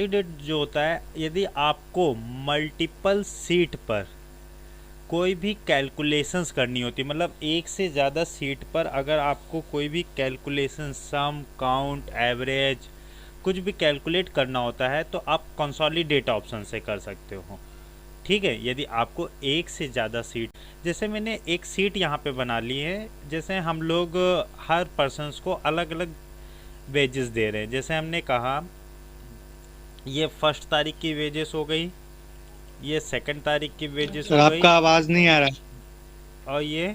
Consolidate जो होता है, यदि आपको मल्टीपल सीट पर कोई भी कैलकुलेशंस करनी होती, मतलब एक से ज़्यादा सीट पर अगर आपको कोई भी कैलकुलेशन, सम, काउंट, एवरेज, कुछ भी कैलकुलेट करना होता है, तो आप कंसोलिडेट ऑप्शन से कर सकते हो। ठीक है, यदि आपको एक से ज़्यादा सीट, जैसे मैंने एक सीट यहाँ पे बना ली है, जैसे हम लोग हर पर्सन्स को अलग अलग वेजेस दे रहे हैं। जैसे हमने कहा ये फर्स्ट तारीख की वेजेस हो गई, ये सेकंड तारीख की वेजेस सर हो गई, आपका आवाज नहीं आ रहा। और ये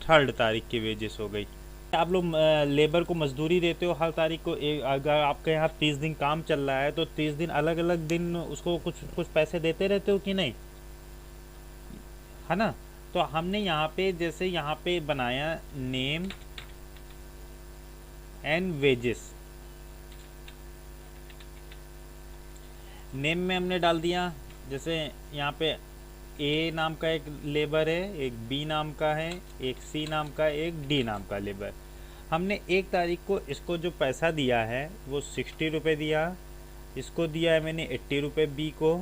थर्ड तारीख की वेजेस हो गई। आप लोग लेबर को मजदूरी देते हो हर तारीख को। एक अगर आपके यहाँ 30 दिन काम चल रहा है तो 30 दिन अलग अलग दिन उसको कुछ कुछ पैसे देते रहते हो कि नहीं, है ना। तो हमने यहाँ पे जैसे यहाँ पे बनाया नेम एंड वेजेस। नेम में हमने डाल दिया, जैसे यहाँ पे ए नाम का एक लेबर है, एक बी नाम का है, एक सी नाम का, एक डी नाम का लेबर। हमने एक तारीख को इसको जो पैसा दिया है वो 60 रुपये दिया, इसको दिया है मैंने 80 रुपये बी को,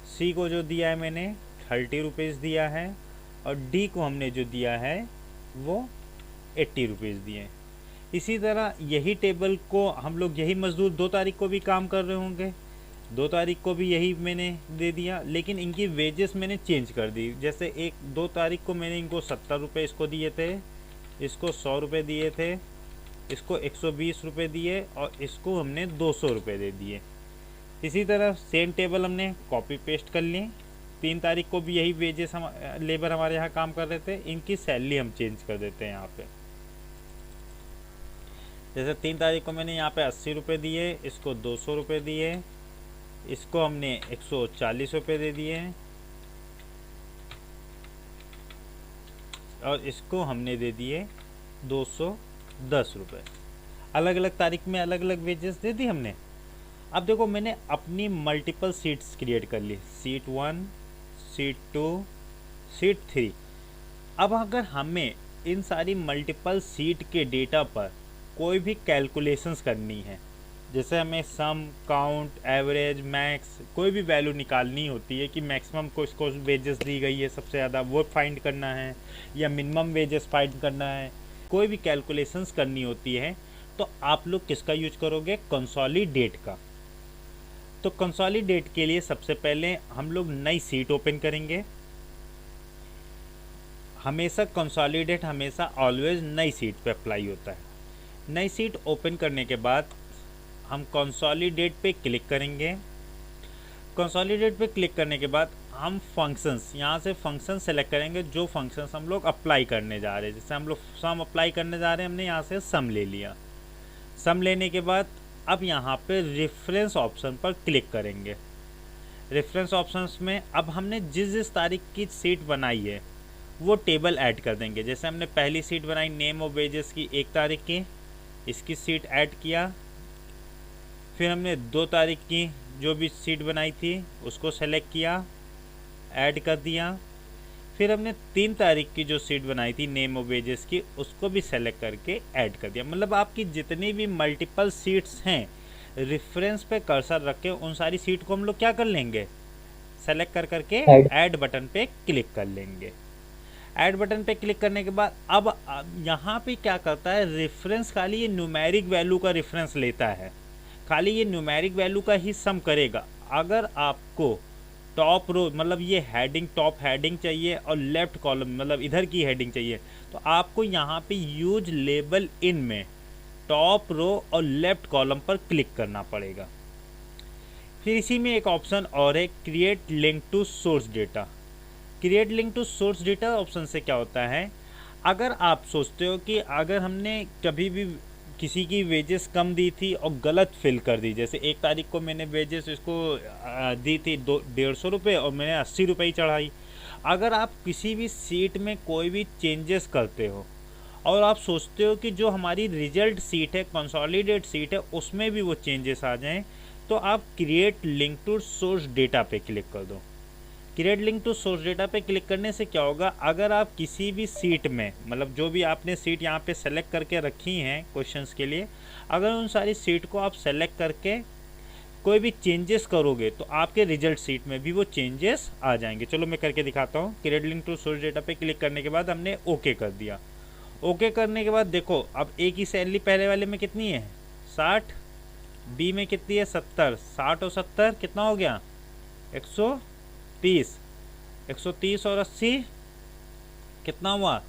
सी को जो दिया है मैंने 30 रुपीज़ दिया है, और डी को हमने जो दिया है वो 80 रुपीज़ दिए। इसी तरह यही टेबल को हम लोग, यही मज़दूर 2 तारीख को भी काम कर रहे होंगे, 2 तारीख को भी यही मैंने दे दिया, लेकिन इनकी वेजेस मैंने चेंज कर दी। जैसे 2 तारीख को मैंने इनको 70 रुपये इसको दिए थे, इसको 100 रुपये दिए थे, इसको 120 रुपये दिए, और इसको हमने 200 रुपये दे दिए। इसी तरह सेम टेबल हमने कॉपी पेस्ट कर लिए। 3 तारीख को भी यही वेजेस, हम लेबर हमारे यहाँ काम कर रहे थे, इनकी सैलरी हम चेंज कर देते हैं यहाँ पे। जैसे 3 तारीख को मैंने यहाँ पे 80 रुपये दिए, इसको 200 रुपये दिए, इसको हमने 140 रुपये दे दिए, और इसको हमने दे दिए 210 रुपये। अलग अलग तारीख में अलग अलग वेजेस दे दी हमने। अब देखो मैंने अपनी मल्टीपल सीट्स क्रिएट कर ली, सीट 1, सीट 2, सीट 3। अब अगर हमें इन सारी मल्टीपल सीट के डेटा पर कोई भी कैलकुलेशंस करनी है, जैसे हमें सम, काउंट, एवरेज, मैक्स, कोई भी वैल्यू निकालनी होती है कि मैक्सिमम को वेजेस दी गई है सबसे ज़्यादा वो फाइंड करना है, या मिनिमम वेजेस फाइंड करना है, कोई भी कैलकुलेशंस करनी होती है, तो आप लोग किसका यूज करोगे? कंसोलिडेट का। तो कंसोलिडेट के लिए सबसे पहले हम लोग नई सीट ओपन करेंगे। हमेशा कंसोलिडेट हमेशा ऑलवेज नई सीट पे अप्लाई होता है। नई सीट ओपन करने के बाद हम कंसोलिडेट पे क्लिक करेंगे। कंसोलिडेट पे क्लिक करने के बाद हम फंक्शंस, यहाँ से फंक्शन सेलेक्ट करेंगे जो फंक्शंस हम लोग अप्लाई करने जा रहे हैं। जैसे हम लोग सम अप्लाई करने जा रहे हैं, हमने यहाँ से सम ले लिया। सम लेने के बाद अब यहाँ पे रेफरेंस ऑप्शन पर क्लिक करेंगे। रेफरेंस ऑप्शंस में अब हमने जिस जिस तारीख की सीट बनाई है वो टेबल ऐड कर देंगे। जैसे हमने पहली सीट बनाई नेम और वेजेस की 1 तारीख की, इसकी सीट ऐड किया। फिर हमने 2 तारीख की जो भी सीट बनाई थी उसको सेलेक्ट किया, ऐड कर दिया। फिर हमने 3 तारीख की जो सीट बनाई थी नेम और वेजेस की, उसको भी सेलेक्ट करके ऐड कर दिया। मतलब आपकी जितनी भी मल्टीपल सीट्स हैं, रेफरेंस पे कर्सर रख के उन सारी सीट को हम लोग क्या कर लेंगे? सेलेक्ट कर करके ऐड। ऐड बटन पे क्लिक कर लेंगे। ऐड बटन पे क्लिक करने के बाद अब यहाँ पे क्या करता है, रेफरेंस खाली ये न्यूमेरिक वैल्यू का रेफरेंस लेता है, खाली ये न्यूमेरिक वैल्यू का ही सम करेगा। अगर आपको टॉप रो मतलब ये हेडिंग, टॉप हेडिंग चाहिए और लेफ्ट कॉलम मतलब इधर की हेडिंग चाहिए, तो आपको यहाँ पे यूज लेबल इन में टॉप रो और लेफ्ट कॉलम पर क्लिक करना पड़ेगा। फिर इसी में एक ऑप्शन और है, create link to source data. Create link to source data option से क्या होता है, अगर आप सोचते हो कि अगर हमने कभी भी किसी की वेजेस कम दी थी और गलत फिल कर दी, जैसे 1 तारीख को मैंने वेजेस इसको दी थी 150 रुपये और मैंने 80 रुपये ही चढ़ाई। अगर आप किसी भी सीट में कोई भी चेंजेस करते हो और आप सोचते हो कि जो हमारी रिजल्ट सीट है, कंसोलिडेट सीट है, उसमें भी वो चेंजेस आ जाएं, तो आप create link to source data पे क्लिक कर दो। Create link to source data पे क्लिक करने से क्या होगा, अगर आप किसी भी सीट में मतलब जो भी आपने सीट यहाँ पे सेलेक्ट करके रखी हैं क्वेश्चंस के लिए, अगर उन सारी सीट को आप सेलेक्ट करके कोई भी चेंजेस करोगे तो आपके रिजल्ट शीट में भी वो चेंजेस आ जाएंगे। चलो मैं करके दिखाता हूँ। Credit link to source data पे क्लिक करने के बाद हमने ओके कर दिया। ओके करने के बाद देखो अब ए की सैलरी पहले वाले में कितनी है 60, बी में कितनी है 70, 60 और 70 कितना हो गया 130, 130 और 80 कितना हुआ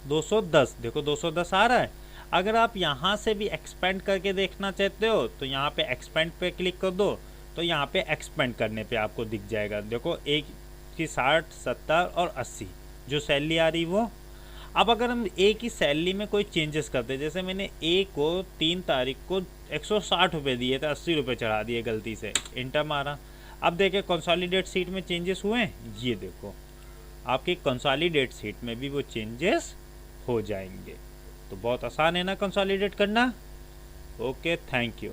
210। देखो 210 आ रहा है। अगर आप यहाँ से भी एक्सपेंड करके देखना चाहते हो तो यहाँ पे एक्सपेंड पे क्लिक कर दो, तो यहाँ पे एक्सपेंड करने पे आपको दिख जाएगा। देखो एक की 60, 70 और 80 जो सैलरी आ रही वो। अब अगर हम ए की सैलरी में कोई चेंजेस करते, जैसे मैंने ए को 3 तारीख को 160 रुपये दिए थे, 80 रुपये चढ़ा दिए गलती से, इंटर मारा। अब देखे कंसोलिडेट सीट में चेंजेस हुए हैं, ये देखो आपकी कंसोलिडेट सीट में भी वो चेंजेस हो जाएंगे। तो बहुत आसान है ना कंसोलिडेट करना। Okay, thank you.